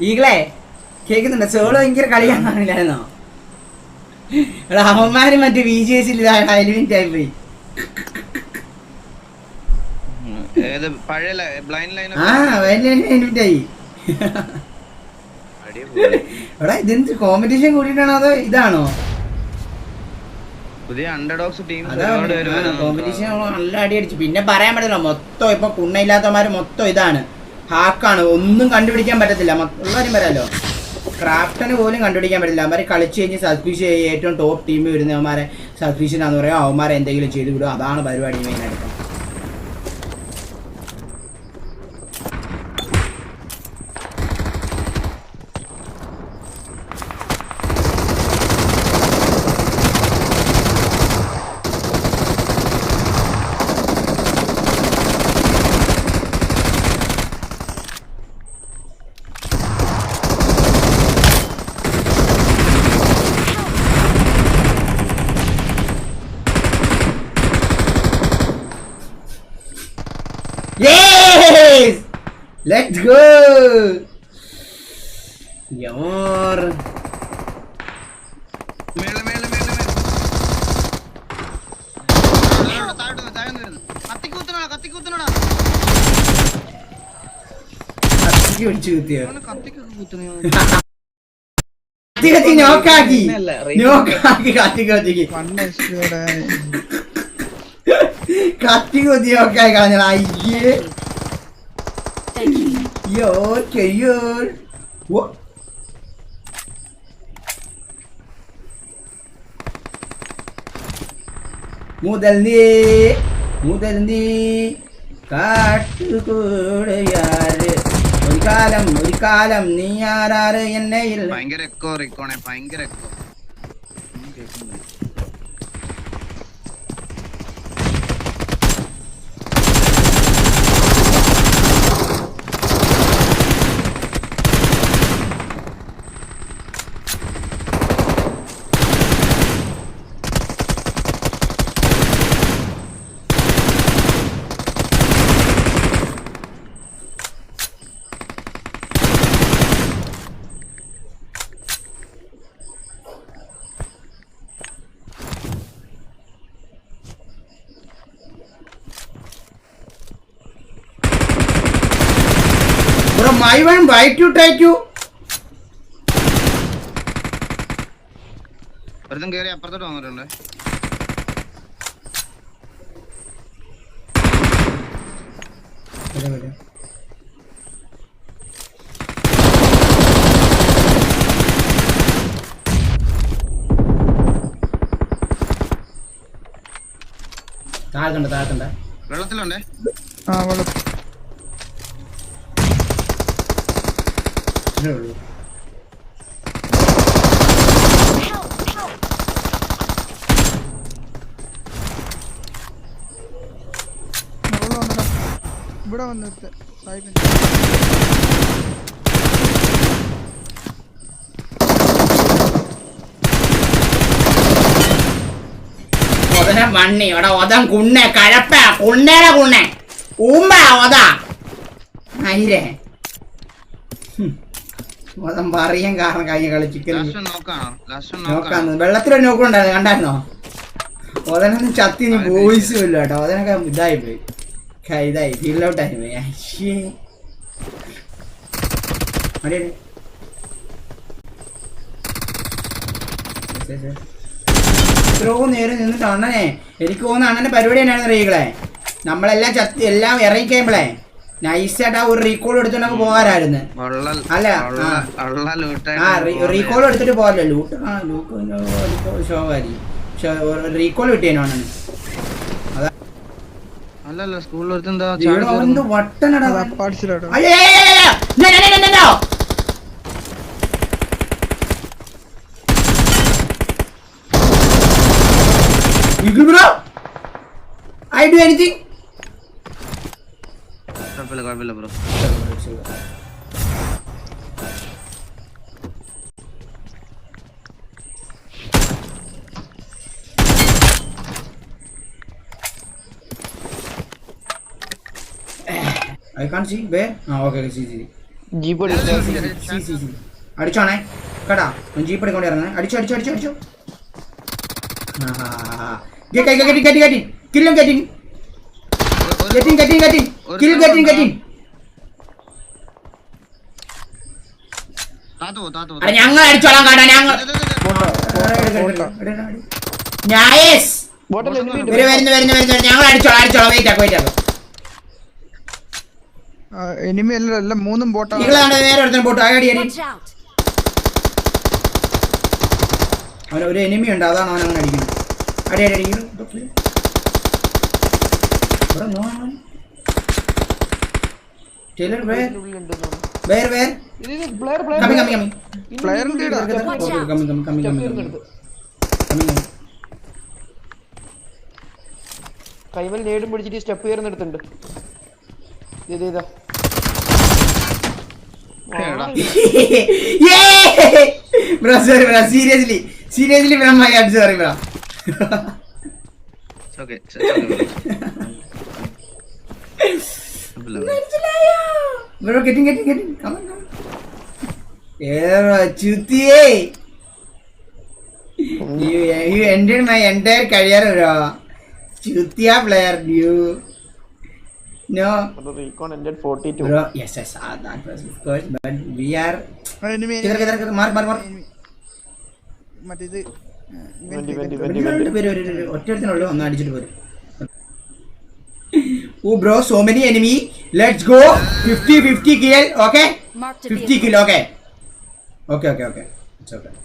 ഈകളെ കേൾക്കുന്നുണ്ടോ? സോള് ഭയങ്കര കളിയാൻ കാണില്ലായിരുന്നോ? എടാ അവന്മാര് മറ്റേ VGS എലിമിനേറ്റ് ആയി പോയി. എലിമിനേറ്റ് ആയി. എടാ ഇതെന്ത് കോമ്പറ്റീഷൻ കൂടിയിട്ടാണോ അതോ ഇതാണോ? കോമ്പറ്റീഷൻ നല്ല അടി അടിച്ചു. പിന്നെ പറയാൻ പറ്റില്ല, മൊത്തം ഇപ്പൊ കുണ്ണയില്ലാത്തമാര് മൊത്തം ഇതാണ്, ഹാക്കാണ്, ഒന്നും കണ്ടുപിടിക്കാൻ പറ്റത്തില്ല. ഉള്ളവരും പറയാലോ, ക്രാഫ്റ്റന് പോലും കണ്ടുപിടിക്കാൻ പറ്റില്ല. അവന്മാരെ കളിച്ചു കഴിഞ്ഞ് സസ്പീഷ് ചെയ്യും. ഏറ്റവും ടോപ്പ് ടീം വരുന്ന അവന്മാരെ സസ്പീഷനാന്ന് പറയാം. അവന്മാരെ എന്തെങ്കിലും ചെയ്ത് വിടും. അതാണ് പരിപാടി മെയിനായിട്ട്. Yes! Let's go! यार മേലെ മേലെ മേലെ മേലെ താഴോട്ട് താഴോട്ട് കത്തിക്കുത്തണടാ കത്തിക്കുത്തണടാ കത്തിക്ക് പിടിച്ചു കുത്തിയോ? കത്തിക്കൊക്കെ കുത്തണ കത്തി കത്തി നോക്കാക്കി നോക്കാക്കി കത്തി കത്തിക്ക് കത്തി കൊത്തി നോക്കായി കളഞ്ഞ. അയ്യേ യോ ചെയ്യോ മുതൽ നീ കാട്ടുകൂടയാറ് ഒരു കാലം നീ ആരാറ് എന്നെ. ഭയങ്കര എക്കോ റിക്കോണെ, ഭയങ്കര echo. Bro, my one bite you, take you. ഒരുത്തൻ കേറി അപ്പുറത്തോട്ട് വന്നിട്ടുണ്ട്. താഴത്തുണ്ട് വെള്ളത്തിലുണ്ടേ. ഇവിടെ വന്നിട്ട് മണ്ണി ഇവിടെ ഒതം കുണ്ണെ കഴപ്പ കുണ്ണേടെ കുണ്ണെ ഊമ്പ ഒത അയിരേ ഒതം പറയാൻ കാരണം കൈ കളിച്ചിക്കൽ നോക്കാന്ന്. വെള്ളത്തിലൊരു നോക്കുണ്ടായിരുന്നു, കണ്ടായിരുന്നോ? ഒതനൊന്നും ചത്തി നീ വോയിസും ഇല്ല കേട്ടോ. ഒതനൊക്കെ ഇതായി പോയി, ഇതായി ഫീൽഡൗട്ടായി പോയി. അശ്ശേ എത്രയോ നേരം നിന്നിട്ട് അണ്ണനെ, എനിക്ക് തോന്നുന്നു അണ്ണന്റെ പരിപാടി തന്നെയായിരുന്നു റീകളെ. നമ്മളെല്ലാം ചത്തി എല്ലാം ഇറങ്ങിക്കഴിയുമ്പളേ നൈസായിട്ട് ആ ഒരു റീകോൾ എടുത്തോണ്ടൊക്കെ പോകാറായിരുന്നു. അല്ല റീകോൾ എടുത്തിട്ട് പോകാറില്ല. ലൂട്ട് ഷോകാരി റീകോൾ കിട്ടിയേനോ അണ്ണന്. അല്ലല്ല സ്കൂളിൽ ഒരുത്തെന്താ വട്ടനടാ. bro, I do anything. കുഴപ്പമില്ല bro. I can't see where. Okay, see. Jeep അടിച്ചോണേ കേട്ടാ ജീപ്പ് എടുക്കൊണ്ട് ഇറങ്ങണേ അടിച്ചോ അടിച്ചോ അടിച്ചോ അടിച്ചോ കില്ലും ഗെറ്റിംഗ് കിൽ ഗെറ്റിംഗ് ഞങ്ങൾ അടിച്ചോളാം കേട്ടാ ഞങ്ങൾ ഞങ്ങൾ അടിച്ചോളാം വെയിറ്റ് ആക്കും എനിമി അല്ല മൂന്നും ബോട്ടാണ് നേരെ ഒരുത്തൻ ബോട്ട് അടി അവൻ ഒരു എനിമി ഉണ്ട് അതാണ് അവൻ അങ്ങനെ അടിക്കുന്നത് അടി അടി അടിക്കുന്നു കൈമൽ നേടും പിടിച്ചിട്ട് സ്റ്റെപ്പ് കയറുന്നെടുത്തുണ്ട് ഇതാ bro sorry bro seriously bro my god sorry bro okay bro getting come on yeah chutie you ended my entire career bro chutia player you no recon ended 42 bro yes that was of course but we are enemy mark മറ്റേത് ഒറ്റൊരുത്തിനുള്ളൂ ഒന്ന് അടിച്ചിട്ട് പോരും oh bro so many enemy let's go 50 kill okay 50 kill okay it's okay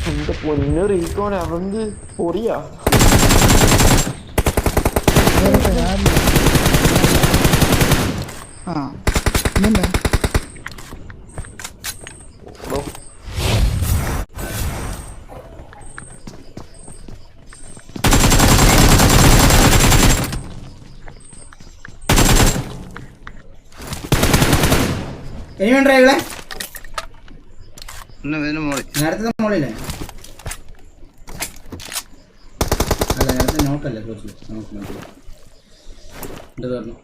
എന്റെ പൊന്നു Recon avant പൊറിയാ ആ ഇല്ല enemy ഉണ്ടോ ഇവിടെ നേരത്തെ മോളില്ലേ അല്ല നേരത്തെ നോക്കല്ലേ കുറച്ച് എന്ത് പറഞ്ഞു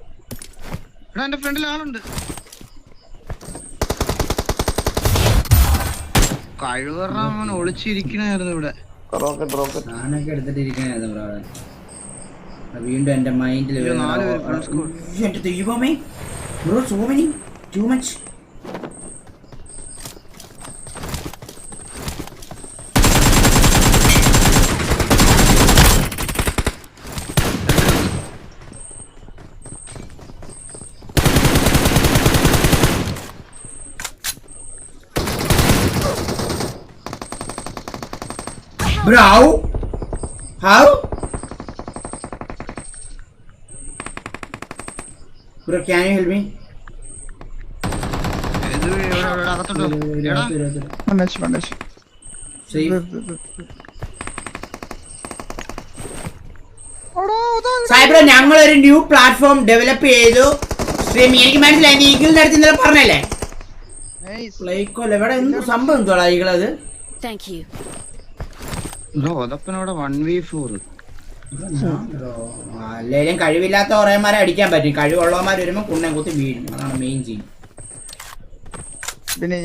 എന്റെ ഫ്രണ്ടിൽ ആളുണ്ട് കഴിവറാൻ ഒളിച്ചിരിക്കണായിരുന്നു ഇവിടെ ഞാനൊക്കെ എടുത്തിട്ട് ഇരിക്കണായിരുന്നു ബ്രോ വീണ്ടും എന്റെ മൈൻഡിൽ എന്റെ ദൈവമേ bro so many too much Bro, how? Bro, can you help me? മണ്ടേഷ് സായിബ്രോ ഞങ്ങളൊരു ന്യൂ പ്ലാറ്റ്ഫോം ഡെവലപ്പ് ചെയ്തു സ്ട്രീം എനിക്ക് മനസ്സിലായി ഈഗിളിന്റെ അടുത്ത് ഇന്നലെ പറഞ്ഞല്ലേ എവിടെ എന്ത് സംഭവം എന്തോടാ ഈഗിളത് അല്ലേലും കഴിവില്ലാത്ത കുറേമാരെ അടിക്കാൻ പറ്റും കഴിവുള്ളവന്മാർ വരുമ്പോ കുണ്ണെ കുത്തി വീഴും അതാണ് മെയിൻ ചെയ്യും പിന്നെ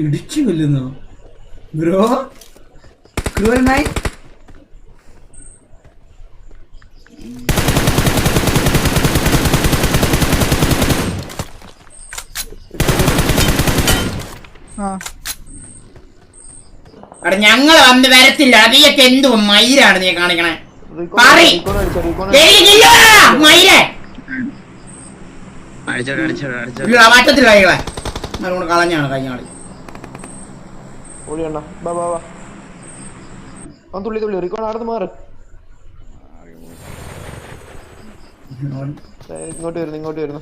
ഇടിച്ചു കൊല്ലുന്നു ബ്രോ ക്രൂവൽ മൈൻ അവിടെ ഞങ്ങള് വന്ന് വരത്തില്ല നീയൊക്കെ എന്തു മയിലാണ് നീ കാണിക്കണേ മാറ്റത്തില്ല കൈകളെ അതുകൊണ്ട് കളഞ്ഞാണ് കഴിഞ്ഞ കളി തുള്ളി തുള്ളി റിക്കോൺ ആടുന്ന് മാറ് ഇങ്ങോട്ട് വരുന്നു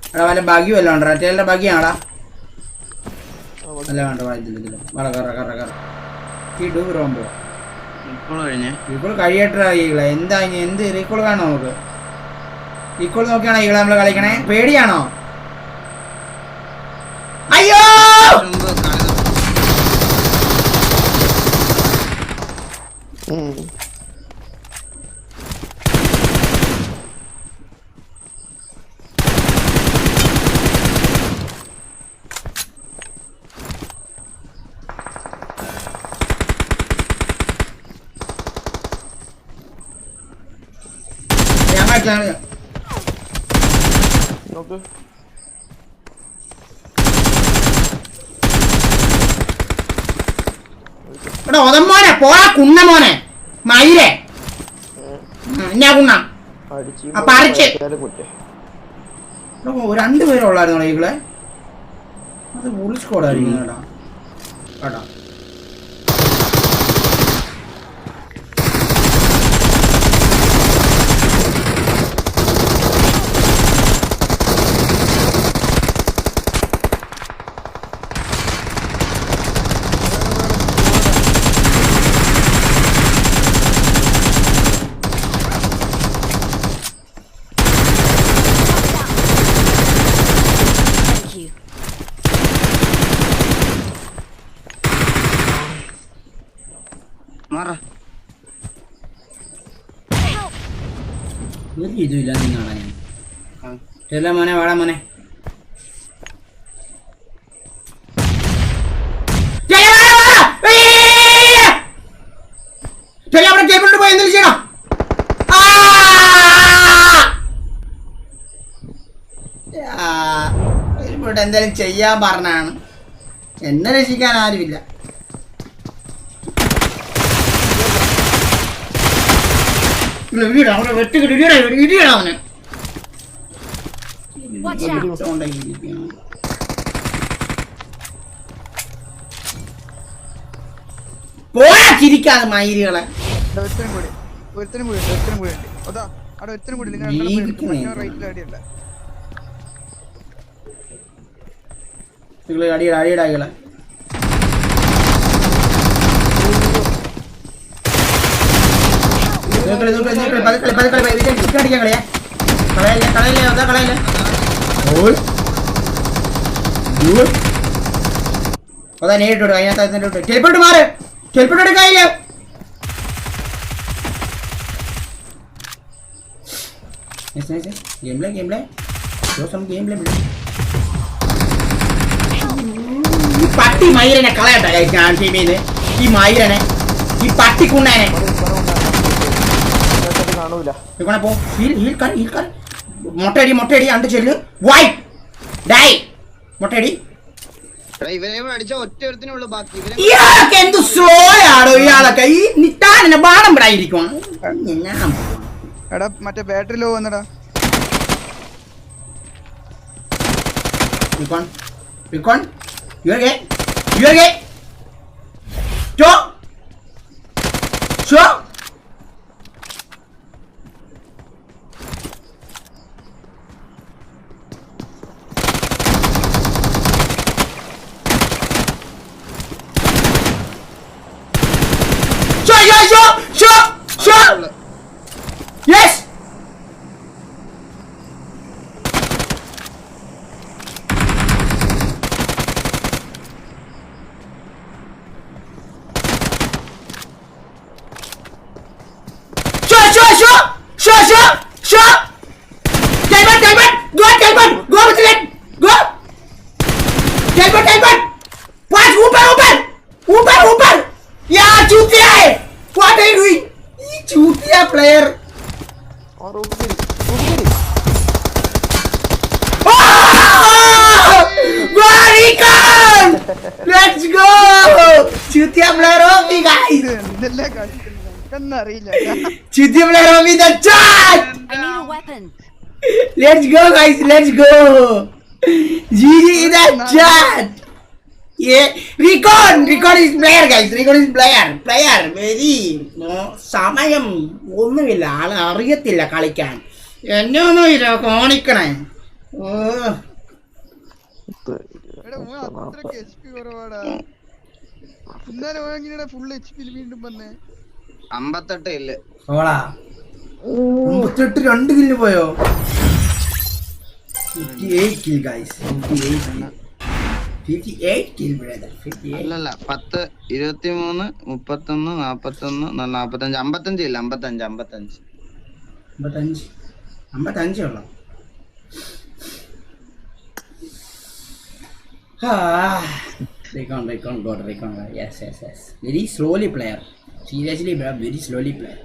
എടാ വല്ല ഭാഗ്യം വല്ല ഉണ്ടോ റേറ്റേലിന്റെ ഭാഗ്യാണാടാ അല്ല വേണ്ട വായിച്ചില്ല വള കറ റോമ്പോ ഇപ്പോൾ കഴിയട്ടാ ഈകളെ എന്താ എന്ത് റീക്കോൾ കാണോ നമുക്ക് റീക്കോൾ നോക്കിയാണോ ഈകളെ നമ്മള് കളിക്കണേ പേടിയാണോ നോക്ക്. എടാ ഒതമ്മോനെ പോടാ കുണ്ണ മോനെ മയിലേ ഞാൻ കുണ്ണ അടിച്ച് അപ്പൊ അരച്ച്. കുറ്റേ. രണ്ടുപേരുള്ളായിരുന്നു ഈകളെ അത് ഫുൾ സ്കോഡായിരിക്കും കേട്ടാ കേട്ടാ. Thank you. മാറാ. ഒരു ഇതുമില്ല നിന്നാളാ ഞാൻ ആ. ചെല്ല മോനെ വാടാ മോനെ അവിടെ കേബിളിൽ പോയി എന്തെങ്കിലും ചെയ്യണം. ഇവിടെ എന്തായാലും ചെയ്യാൻ പറഞ്ഞാണ് എന്നെ രക്ഷിക്കാൻ ആരുമില്ല. അവന് Watch out. പോയാ ചിരിക്കാതെ മയിലുകളെ. ഒരുത്തനും കൂടി ഉണ്ട് അതാ അവിടെ ഒരുത്തനും കൂടി റൈറ്റിൽ അടിയല്ല. അടിയടായികളെ അതാ നേരിട്ടോട് അതിനകത്ത് ചെലപ്പോട്ട് മാറ് ചെലപ്പോട്ട് എടുക്കായില്ല. ഈ പട്ടി മയിലിനെ കളയട്ടെ ഞാൻ ടീമിന്ന്. ഈ മയിലിനെ ഈ പട്ടിക്കുണ്ണനെ കാണൂല. പോ മൊട്ടയടി അണ്ട് ചെല്ല് വൈ ഡൈ മൊട്ടയടി. എടാ, ഇവനെ അടിച്ച ഒറ്റ ഒരുത്തിനുള്ളൂ ബാക്കി. ഇവനെ ഇയാളൊക്കെ എന്ത് സ്ലോ ആടോ ഇയാളൊക്കെ. ഈ നിട്ടാനെ ബാണം വിടായിരിക്കും. എടാ മറ്റേ ബാറ്ററി ലോ വന്നടാ. Yes. Sure. Calvin. Go with it. Go. Calvin. Pass, ऊपर. Yeah, चूतिया है. What are you doing? चूतिया player. और ऊपर Very good. Let's go. चूतिया player हो भी guys. ഇതെല്ലാം കണ്ണറിയില്ല. चूतिया player हो भी the chat. I need a weapon. Let's go guys. GG in the chat. Yeah, Recon is player guys. Recon is player. Very സമയം ഒന്നുമില്ല. ആള് അറിയത്തില്ല കളിക്കാൻ. എന്നൊന്നും ഇല്ല കാണിക്കണേ. എടാ അത്രക്ക് HP കുറവാടാ. ഇന്നലെ വാങ്ങിയുടെ ഫുൾ HP വീണ്ടും വന്നേ. 58 ഇല്ല. ഓളാ 58 2 കില്ല് പോയോ? 58 kill guys. 58 kill brother. 58. അല്ലല്ല 10 23 31 41 45 55 ഇല്ല 55 ഉള്ളു. Recon. Yes. Very slowly player. Seriously, bro. Very slowly player.